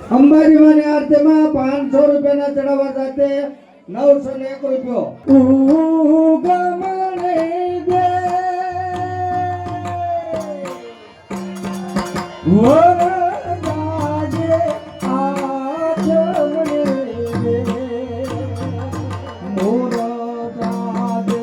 અંબાજી માની આરતીમાં 500 રૂપિયાના ચડાવવા સાથે 901 રૂપિયો ગમણે દે વરદાજે આચમણે દે મોર દાદે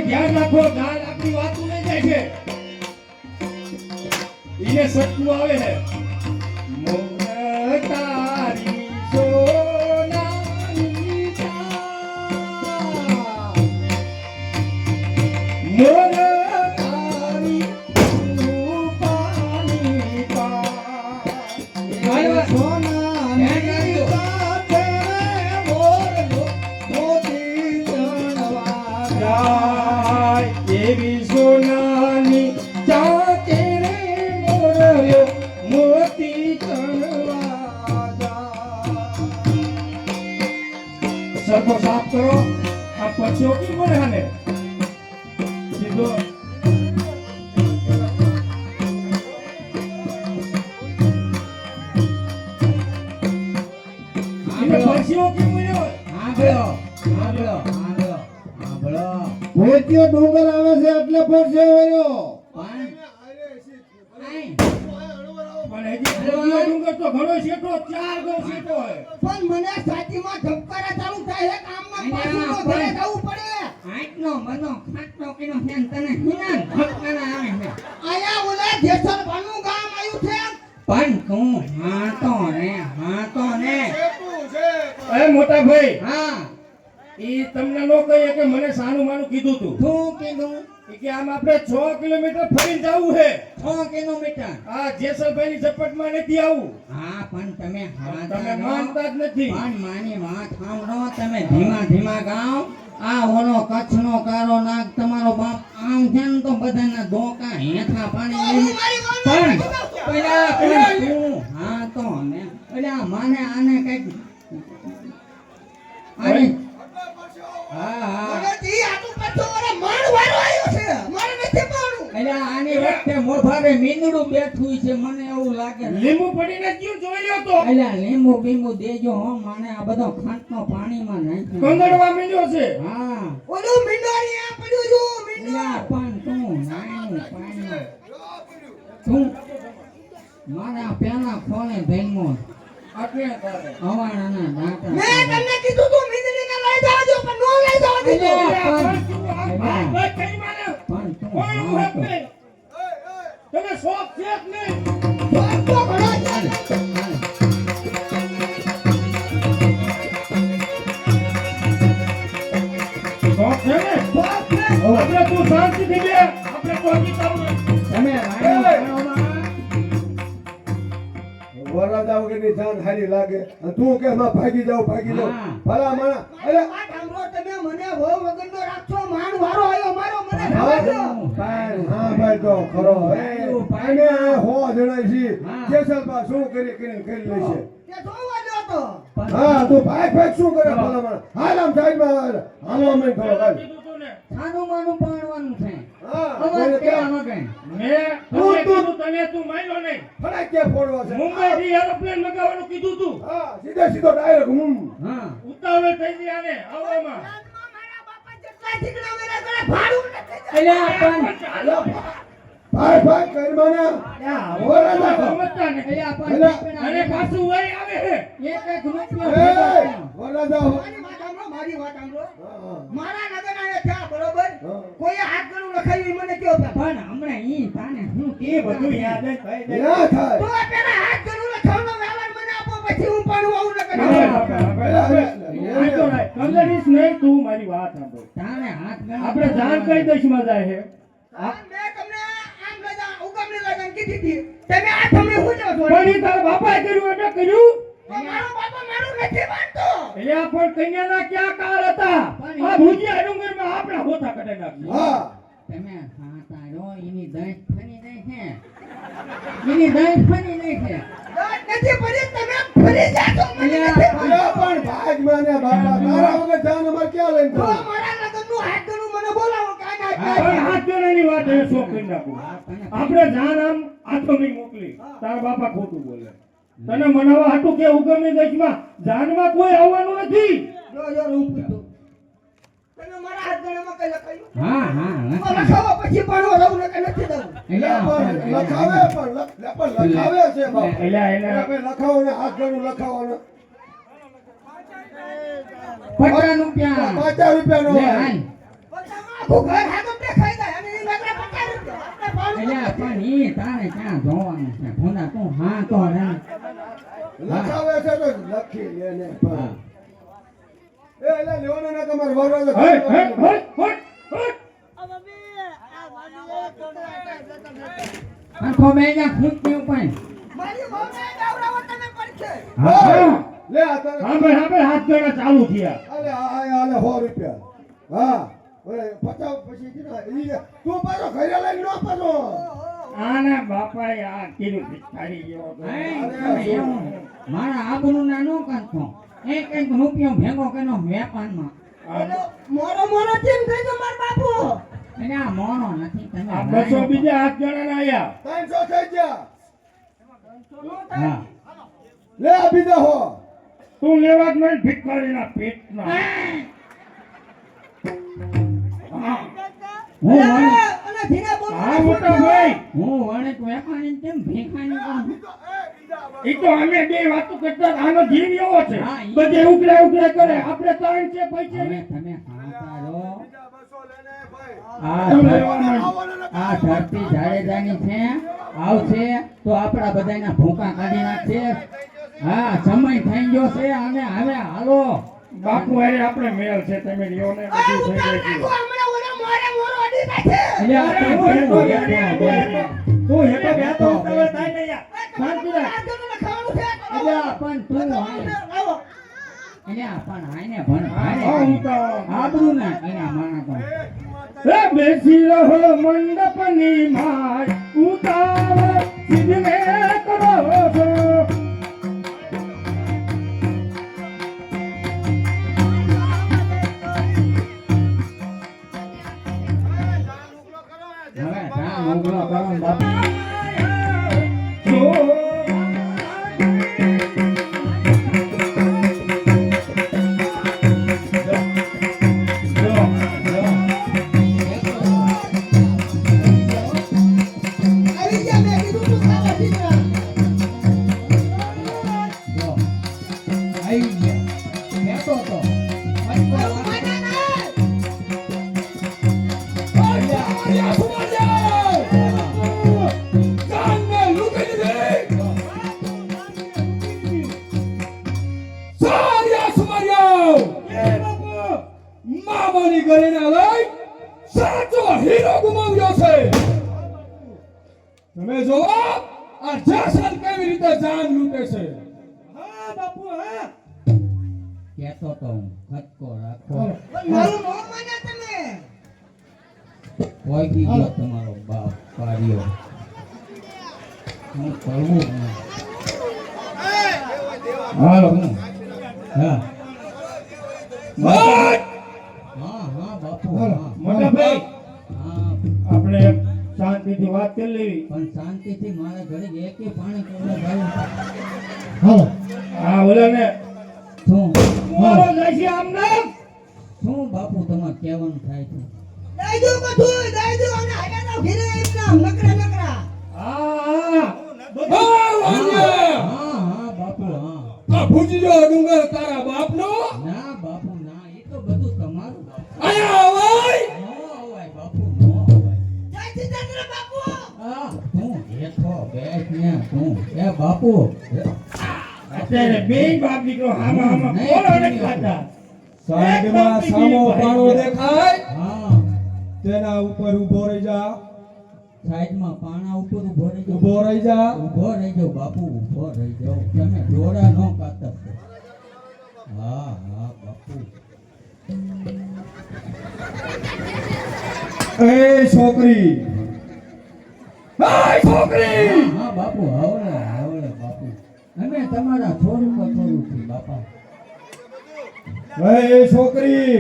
ધ્યાન રાખો ગાળ આપણી વાતું નહીં જાય છે એને સટકું આવે છે મોર તારી સોનાની મોર તારી રૂપાની સોનાની એવી સોનાની ચાકે રે મોરયો મોતી ચણવા સરખો સાફ કરો આ પછીઓ કી મળે હાને સીધો આ પછીઓ કી મળ્યો હા ગયો ભોતિયો ડુંગર આવે છે એટલે ફરશે વયો પણ હજી ડુંગર તો ઘણો શેઠો 4 ગો શેઠો હોય પણ મને સાચીમાં ધબકારા ચાલુ થાય છે કામમાં પાછું તો ઘરે જવું પડે હાટનો મનો ખાટનો કેનો ફેન તને હિનાન ધબકારા આવે છે આયા ઓલા જેસર ભાનું ગામ આવ્યું છે પણ તું હા તો ને એ મોટા ભાઈ હા ઈ તમને નો કહીએ કે મને સાનું માનું કીધું તું શું કીધું કે આમ આપણે 6 કિલોમીટર ફરીને જાવું છે 6 કિલોમીટર આ જેસલભાઈની ઝપટમાં નથી આવું હા પણ તમે માનતા જ નથી પણ માની વાત સાંભળો તમે ધીમા ગાઓ આ ઓલો કચ્છનો કારો નાગ તમારો બાપ આમ છે ને તો બધાના ધોકા હેઠા પાણી પણ પેલા તું હા તો ને પેલા માને આને કઈક આને આની વખતે મોભારે મીંદડું બેઠું છે મને એવું લાગે લીંબુ પડીને ક્યું જોઈ લ્યો તો અલ્યા લીંબુ બીંબુ દેજો હો માને આ બધો ખાંટનો પાણીમાં નાખી કંદડવા મીંડ્યો છે હા ઓલું મીંડોરી આ પડ્યું જો મીંડો પણ તું નાનું પાણી તું મારા પેલા ખોલે ભેંગો આટલે તારે અવાણાના દાંતા મેં તમને કીધું તું મીંદડીને લઈ જાવજો પણ નો લઈ જાવ દીધું પણ તું તમે શોખ છે કે નહીં શોખ તો ઘણો છે શોખ છે ને આપણે તું શાંતિ થઈ લે આપણે પહોંચી જવું તમે વરરાજા વગરની જાન હારી લાગે અને તું કે માં ભાગી જાવ ભલા માણા અરે આ ઠામરો તમે મને હો વગરનો રાખશો માન વારો આયો મારો મને જવા દો હા ભાઈ તો ખરો અને હો જણાય છે જેસલબા શું કરીને કરી લેશે તે જોવા દો તો હા તું ભાઈ શું કરે ભલા માણસ હાલ આમ સાઈડમાં હાલો અમે થોડો હાલ કીધું તું ને સાનું માનું પાડવાનું છે હા અવાજ બોલે કેવા ક્યાં મગે મેં તું- તને કીધું તને તું માન્યો નહીં ફટાક ક્યાં ફોડવા છે મુંબઈ થી એરોપ્લેન લગાવવાનું કીધું તું હા સીધો ડાયરેક્ટ હા ઉતાવળ થઈ ગઈ આને આવવામાં મારા બાપા જેટલા ઠીકડા મેરા ગળે ભાડું નથી જતું. એટલે આ પણ ભાઈ કરી મને બોલા નાખો સમજતા નથી. એટલે આ પણ એટલે- ઠીકડા અને પાછું વળી આવે છે એક એક રૂપિયો એ ભેગો કર્યો. બોલા જાઓ મારી વાત સાંભળો, મારી વાત સાંભળો. હા, મારા લગ્ન આયા થયા, બરોબર? હા. કોઈએ હાથ ગળું લખાયું ઈ મને કયો પેલા. પણ હમણાં ઈ તાને શું એ બધું યાદ જ ભાઈ ના થાય તો પેલા હાથ ગળું લખાવવાનો વ્યવહાર મને આપો, પછી હું પણ આવું ન કરું. કંગડીશ નહીં તું મારી વાત સાંભળ તાને હાથ ગળા આપણે જાણ કઈ દેશમાં જાય છે મેં તમને આમ રજા, ઉગમણી રજા કીધી હતી. તમે આ તમને હું જાવ છો? પણ ઈ તારા બાપાએ કર્યું એટલે કર્યું તો મારો બાપા મારું નથી માનતો. એટલે આ પણ કન્યાના ક્યાં કાળ હતા આ ભુજિયા ડુંગરમાં આપણા હોતા કઢાઈ નાખ્યું હા તમે સાતાડો એની દહીં ફરી નહીં છે એની દહીં ફરી નહીં છે દાંત નથી ફરી, તમે ફરી જાશો, મને અલ્યા, નથી પણ- માનતો. પણ ભાગ માને બાપા તારા વગર જાન અમાર ક્યાં લઈને તો જવું? મારા લગ્નનું હાથ ગળું મને બોલાવો કે આ નાચ પણ નાચ. હાથ જોડાની વાત એ શોખ કરી નાખું આપણે જાન આમ આથમણી મોકલી તારા બાપા ખોટું બોલે તને મનાવવા હાટું કે ઉગમની દેશમાં જાનમાં કોઈ આવવાનું નથી જો હું પૂછું. તમે મારા હાથ ગળામાં કઈ લખાયું? હા હા તો લખાવો, પછી પાડો રહું ને કે નથી દઉં. એટલે આ પણ પણ- લખાવે છે બાપ એટલે એને આપણે લખાવો ને હાથ ગણું લખાવવાનું 50 રૂપિયા 50 રૂપિયાનો લે હોય. હાલ. બધામાં આખું ઘર હાથમાં દેખાઈ જાય અને ઈ નકરા 50 રૂપિયા. આપણે પાડું એટલે પણ ઈ તારે ક્યાં જોવાનું છે ભૂંડા તું હા તો રે લખાવે છે તો લખી લે ને પણ. એ એટલે લેવાનો ને તમારે વરવા હટ હટ હટ હટ આખો બેજા ખૂંચી ઉપર મારી વહુને દાવડાવો તમે પડશે. હા લે આ તારે આપણે આપણે હાથ જોડા ચાલુ થયા આલે આલે 100 રૂપિયા હા ઓય 50 પછી કીધા ઈ તું પાછો ઘરે લઈને નો પાછો આના બાપાએ આ કીધું ભિખારી જેવો તો. મારા આબરૂ ના નો કાઢતો એક એક રૂપિયો ભેગો કર્યો વેપારમાં એટલે મોરો કેમ થઈ ગયો માર બાપુ? એટલે આ મોણો નથી તમે આ 200 બીજા હાથ જોડાના આયા 300 થઈ ગયા હા લે આ બીજા હો તું લેવા જ નહીં ભિખારીના પેટના હા. હું વણિક અને ધીરે બોલો. હા મોટા ભાઈ હું વણિક વેપારી કેમ ભેખાની કરું ઈ તો અમે બે વાતો કરતા હતા. આનો જીવ એવો છે હા, ઈ- બધે ઉકળે ઉકળે કરે આપણે ત્રણ છે પૈસે હવે નહીં. તમે સાંભળો તમે આ લેવાના. આ ધરતી જાડેજાની છે આવશે તો આપણા બધાના ભૂકા કાઢી નાખશે હા સમય થઈ ગયો છે અને હવે હાલો બાપુ હારે આપણે મેળ છે તમે લ્યો ને આ બધું થઈ ઉતાર ગયું નાખો, હમણાં ઓલા મોરો અડી નાખે. એટલે આ અરે, તો ઓય, કેવું ઓય, બેઠો, ઓય, બેઠો. તું હેઠો બેઠો હવે થાય ને યાર. શાંતિ રાખ. આગળનું લખાવાનું છે, એટલે આ પણ તું લખાવાનું છે, આવો. એટલે આ પણ આઈને ભણ હા, હું તો આબરૂ ના એના માણા તો એ બેસી રહો મંડપની માય ઉતાવળ સિદ્ધને કરો છો હવે ધ્યાન ઉઘડો કરો ને બાપુ જો આવી ગયા, મેં કીધું તું ખાવા દીકરા. જો આવી ગયા બેઠો તો આવું મને નહીં. મામાની ઘરેના લઈ સાચો હીરો ગુમાવ્યો છે તમે જો આ જાસન કેવી રીતે જાન લૂટે છે હા બાપુ હા કહેતો તો હું ખટકો રાખો પણ મારું ન માન્યા તમે. કોઈ કી ગયો તમારો બાપ પાડ્યો હું કરવું હું હાલો હું હા હા બાપુ હા મોટા ભાઈ હા આપણે શાંતિથી વાત કરી લેવી. પણ શાંતિથી મારા ઘરે એકે પાણી કરવા જાવું હા ઓલા ને શું મારો જાય છે આમ નામ. શું બાપુ તમારે કહેવાનું થાય છે દઈ દો બધું દઈ દો અને હાલ્યા ઘીરે એમના નકરા નકરા હા હા વાણિયા હા બાપુ હા આ ભુજીયો ડુંગર તારા બાપનો ના બાપુ ના એ તો બધું તમારું બાપુ આયા અવાય નો અવાય બાપુ નો અવાય જય સિદ્ધાર્થ બાપુ આ તું હેઠો બેસ ને તું એ બાપુ અત્યારે બે બાપ દીકરો હામા હામા નહીં, કોણ નહીં, નથી ખાતા. સાઈડમાં સામો પાણો દેખાય હા તેના ઉપર ઊભો રહી જા સાઈડમાં પાણા ઉપર ઊભો રહી જાઓ ઊભો રહી જા ઊભો રહી જાઓ બાપુ ઊભો રહી જાઓ તમે જોડા નો કાતર હા હા બાપુ એ છોકરી એ છોકરી હા બાપુ હવળે હવળે બાપુ અમે તમારા થોડું કથોડું છે બાપા એ છોકરી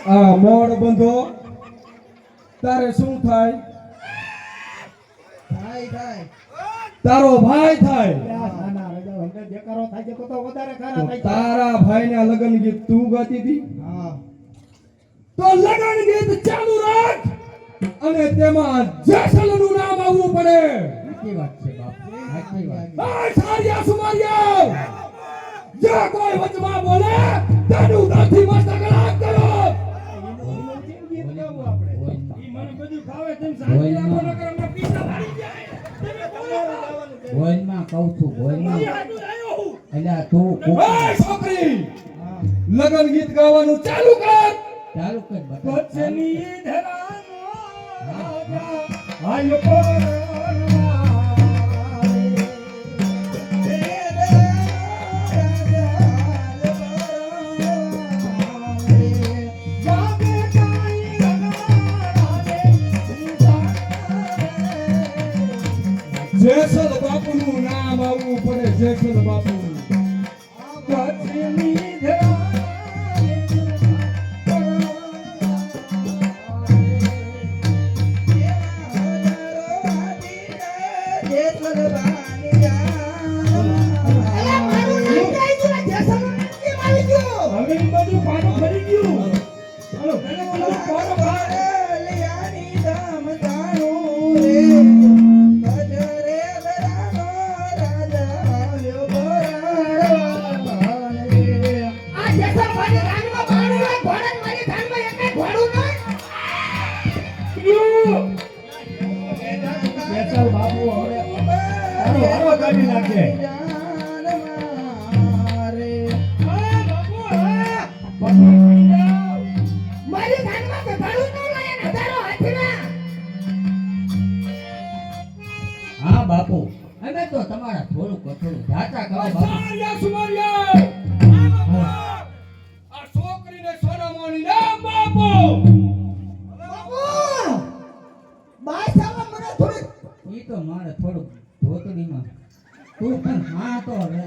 આ મોડ બંધો તારે શું થાય તારો ભાઈ થાય તો તારા ભાઈના લગ્ન ગીત તું ગાતી હતી તો લગ્ન ગીત ચાલુ રાખ અને તેમાં જેસલનું નામ આવવું પડે સાચી વાત છે બાપુ સાચી વાત આ સારિયા સુમારિયા જે કોઈ વચમાં બોલે તેનું દાઢી મસ્તક રાખ કરો ઈ મને બધું ફાવે તેમ શાંતિ રાખો નકર અમને પીછા મારી જાય. તમે બોલો. બોલમાં કહું છું બોલમાં ઈ હાટું આવ્યો હું. એટલે તું એ છોકરી લગ્ન ગીત ગાવાનું ચાલુ કર ચાલુ કર બતા કચ્છની ધરાનો રાજા હાય પરણવા. જાગે કાંઈ રંગવાળાને જેસલ બાપુનું નામ આવવું પડે જેસલ બાપુ કચ્છની ધરાનો અલા મારું નામ કઈ દો જેસલનું નામ કેમ આવી ગયું હવે ઈ બધું પાછું ફરી ગયું. હાલો, તને બોલો, કોનો ભાઈ? આ જેસલ મારી રાનમાં બાણું હોય ઘોડા મારી ધાનમાં એકે ઘોડું નહીં ગયું. બેસલ બાપુ હવે તારો વારો કાઢી નાખે. હા, બાપુ, હા. બાપુ, જાઓ. મારી ધાનમાં તો ઘોડું ન લઈએ ને હજારો હાથીના હા બાપુ અમે તો તમારા થોડું કથોડું જાતા કરો બાપુ સારિયા સુમારિયા આ છોકરીને સોનામોની નામ આપો બાપુ બાય સાવા મને થોડી ઈ તો મારે થોડું ધોતડીમાં તું પણ હા તો હવે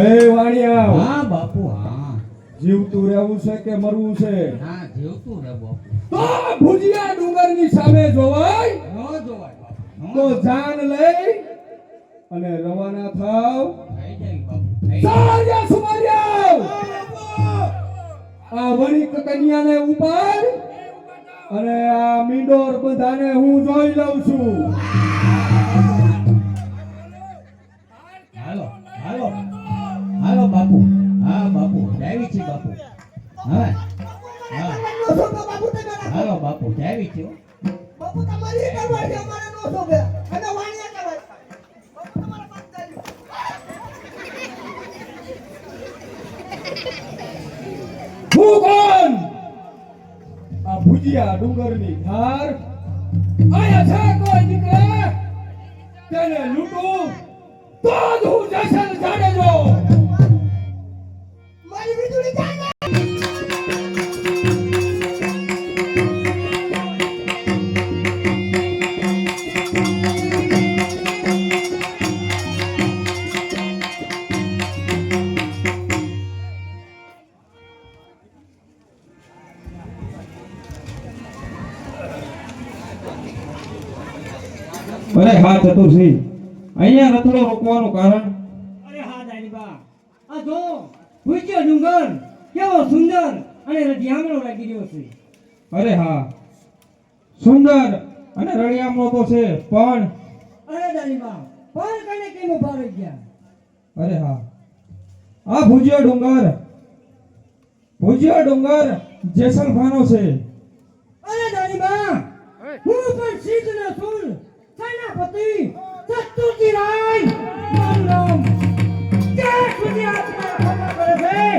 એ વાણિયા હા બાપુ હા જીવતું રહેવું છે કે મરવું છે ના જીવતું રે બાપુ તો ભુજિયા ડુંગરની સામે જોવાય નો જોવાય બાપુ તો જાન લઈ અને રવાના થાવ થઈ જાય બાપુ થઈ જાય. સારિયા સુમારિયા આ વણિક કન્યાને ઉપાડ અને આ મીંડોર બધાને હું જોઈ લઉં છું હાલો હાલો હાલો બાપુ હા બાપુ જાવી છે બાપુ હા હા નો શોભે બાપુ તમે હાલો બાપુ જાવી છે હો. બાપુ તમારી કરવા છે અમારે નો શોભે અને વાણિયા કહેવાય બાપુ તમારા વાત ચાલ્યું હું કોણ આ ભુજિયા ડુંગરની ધાર આયા છે કોઈ દીકરા તેને લૂંટું તો જ હું જેસલ જાડેજો મારી વીજળી જાય ને અરે હા ચતુરસિંહ, અહીંયા રથડો રોકવાનું કારણ? અરે હા દાનીબા, આ જો ભૂજ્યો ડુંગર કેવો સુંદર અને રડિયામણો લાગી રહ્યો છે. અરે હા, સુંદર અને રળિયામણો તો છે, પણ અરે દાનીબા, પણ કને કેમ ઉભા રહી ગયા? અરે હા, આ ભુજિયો ડુંગર જેસલખાનો છે. અરે દાનીબા, હું પણ સિદ્ધનો સુર સેનાપતિ ચતુરજી રાય મારું નામ. જ્યાં સુધી આત્મા ખબર કરે છે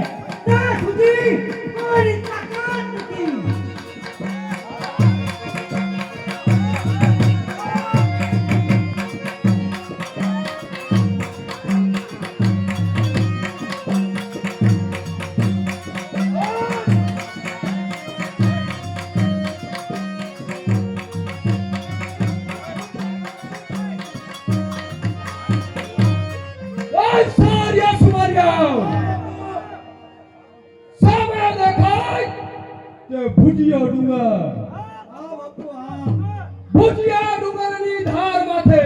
ત્યાં સુધી મારી તાકાત નથી. ઓય સાર્યા સુમાર્યા, સામે દેખાય તે ભુજિયો ડુંગર. ભુજિયા ડુંગરની ધાર માથે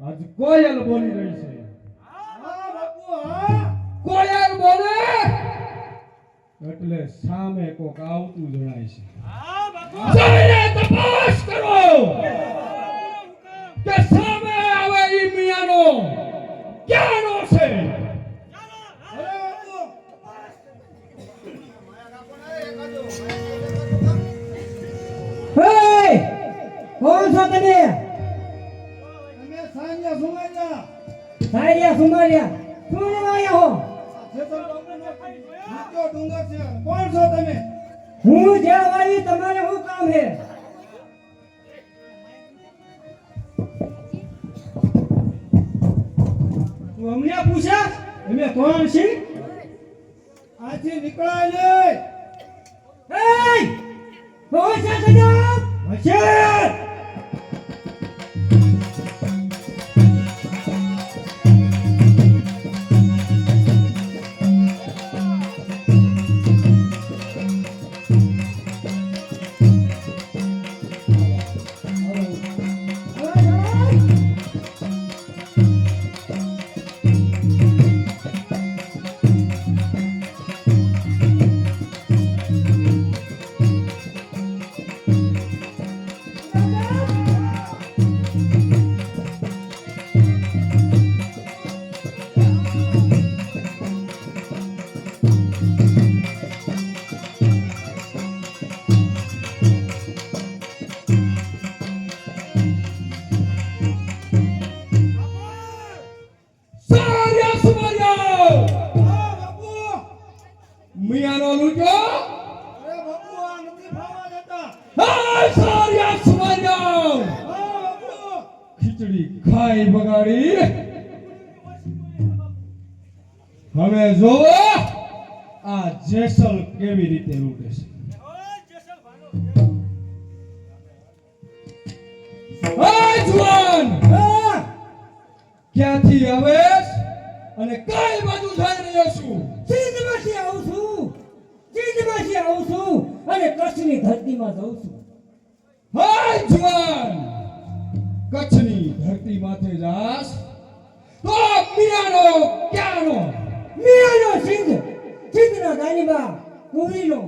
આજ કોયલ બોલી રહી છે. કોયલ બોલે એટલે સામે કોક આવતું જણાય છે. જઈને તપાસ કરો કે સામે આવે ઈ મિયાનો ક્યાંનો છે. હે, કોણ છો તમે? સારિયા સુમારિયા, શું લેવા આવ્યા હો? કોણ છો તમે? હું જ્યાં આવી તમારે શું કામ છે? તું અમને પૂછે અમે કોણ છીએ? આથી નીકળાય ને. એ કોણ છે જનાબ? હોશિયાર! સાર્યા સુમાર્યા, મિયાનો લૂંટો. હાય સાર્યા સુમાર્યા, ખીચડી ખાઈ બગાડી. હવે જોવો આ જેસલ કેવી રીતે લૂંટે છે. હાય જુવાન, ક્યાંથી આવેશ અને કઈ બાજુ જઈ રહ્યો છું? સિંધમાંથી આવું છું અને કચ્છની ધરતીમાં જઉં છું. હાય જુવાન, કચ્છની ધરતી માથે જાસ તો મિયાનો ક્યાંનો? મિયાનો સિંધના દાનીબા કુંવરીનો.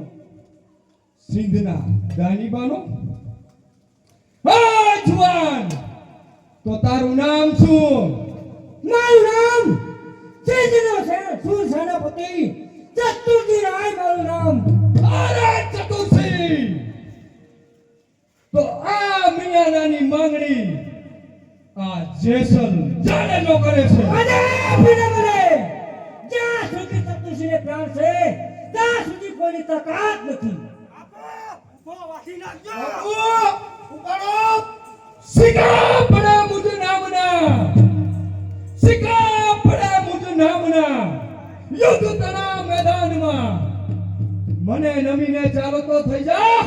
સિંધના દાનીબાનો? હાય જુવાન, તો તારું નામ શું? મારું નામ સિંધનો સુર સેનાપતિ ચતુરજી રાય મારું નામ. અરે ચતુરસિંહ, તો આ મિયાનાની માંગણી આ જેસલ જાણે નો કરે છે. અને મને જ્યાં સુધી ચતુરજીને પ્રાણ છે ત્યાં સુધી કોઈની તાકાત નથી. સિકા પડા મુજ નામના યુદ્ધ તણા મેદાનમાં મને નમીને ચાલો તો થઈ જા.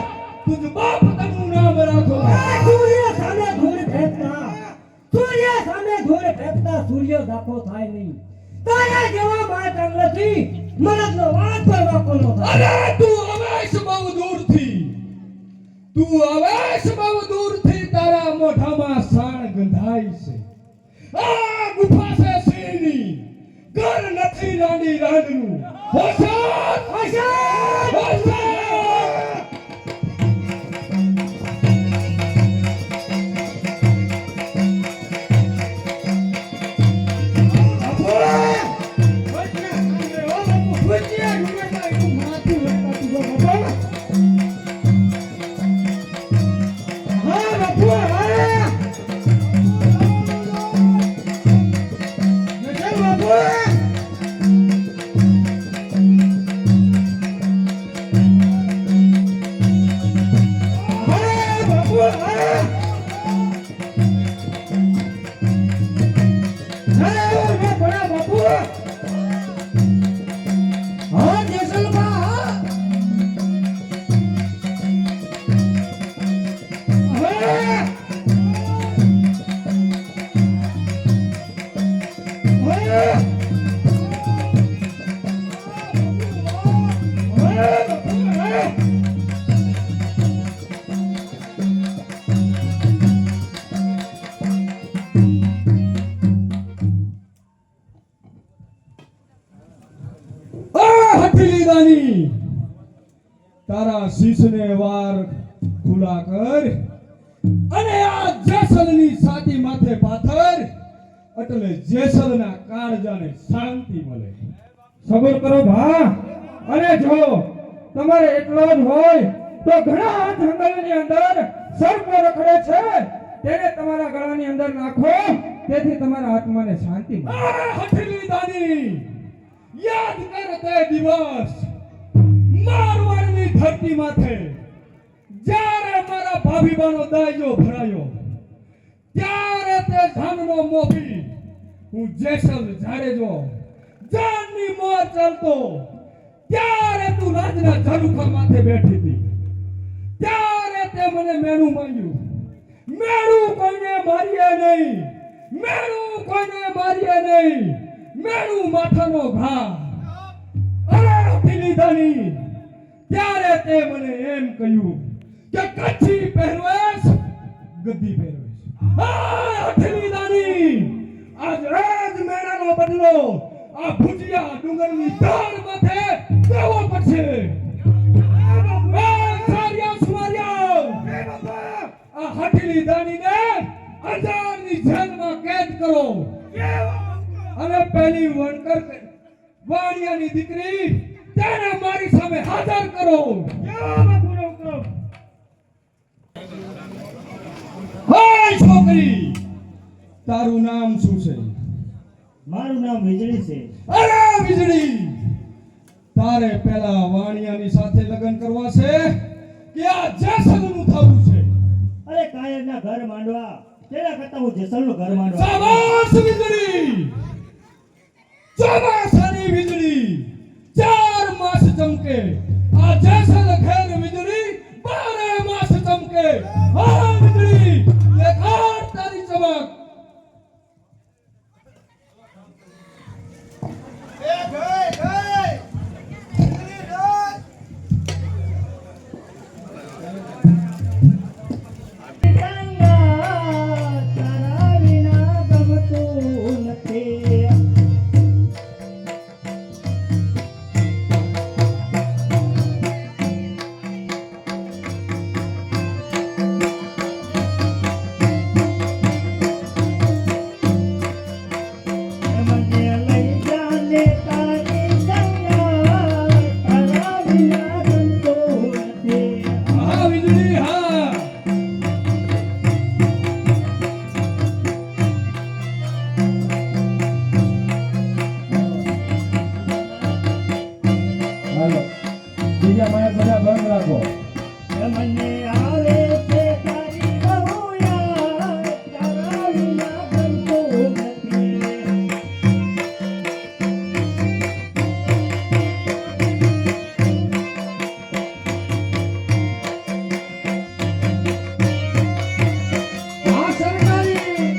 તુજ બાપ તનું નામ રાખો. સૂર્ય સામે સૂર્ય દાખો થાય નહીં. તારા જેવા મારા ચાંગલાથી મરદનો વાત પર વાકો ન થાય. અરે તું આવેશ બહુ દૂરથી તારા મોઢામાં સાણ ગંધાય છે આ ગુફા છે સિંહની ઘર નથી રાણી રાણનું હોશિયાર હોશિયાર હોશિયાર તારા શીશને વાર ખુલા કર અને આ જેસલની છાતી માથે પાથર એટલે જેસલના કાળજાને શાંતિ મળે સબર કરો ભા અને જો તમારે એટલો જ હોય તો ઘણા જંગલની અંદર સર્પો રખડે છે તેને તમારા ગળાની અંદર નાખો તેથી તમારા આત્માને શાંતિ મળે હઠીલી દાની યાદ કર તે દિવસ મારવાડની ધરતી માથે જ્યારે મારા ભાભીબાનો દાયજો ભરાયો ત્યારે તે જાનનો મોભી હું જેસલ જાડેજો જાનની મોર ચાલતો ત્યારે તું રાજના ઝરૂખા માથે બેઠી હતી ત્યારે તે મને મેણું માંગ્યું મેણું કોઈને મારીએ નહીં મેણું કોઈને મારીએ નહીં મેણું માથાનો ઘા અરે અખિલી દાની ત્યારે તે મને એમ કહ્યું કે કચ્છી પહેરવેશ ગદ્દી પહેરવેશ હા અખિલી દાની આજ રાજ મેળાનો બદલો આ ભુજિયા ડુંગરની ધાર માથે દેવો પડશે સારિયા સુમારિયા આ હઠીલી દાનીને અંજારની જેલમાં કેદ કરો અને પેલી વણકર વાણિયાની દીકરી તેને મારી સામે હાજર કરો હાય છોકરી તારું નામ શું છે મારું નામ વીજળી છે અરે વીજળી તારે પેલા વાણિયાની સાથે લગ્ન કરવા છે કે આ જેસલનું થવું છે અરે કાયરના ઘર માંડવા તેના કરતા હું જેસલનું ઘર માંડવા શાબાશ વીજળી ચોમાસાની વીજળી 4 માસ ચમકે આ જેસલ ઘેર વીજળી 12 માસ ચમકે હા વીજળી દેખાડ તારી ચમક તારા વિના ગમતું નથી હા વીજળી હા હાલો બીજા માણસ બધા બંધ રાખો મને આવે છે તારી બહુ યાદ તારા વિના ગમતું નથી આ સરકારી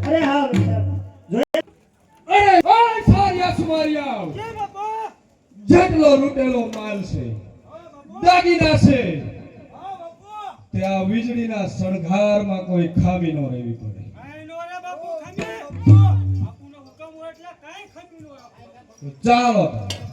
અરે હા અરે ઓય સારિયા સુમારિયા જેટલો લૂંટેલો માલ છે દાગીના છે ત્યાં વીજળીના સળગારમાં કોઈ ખામી ન રહેવી પડે તો ચાલો તારે.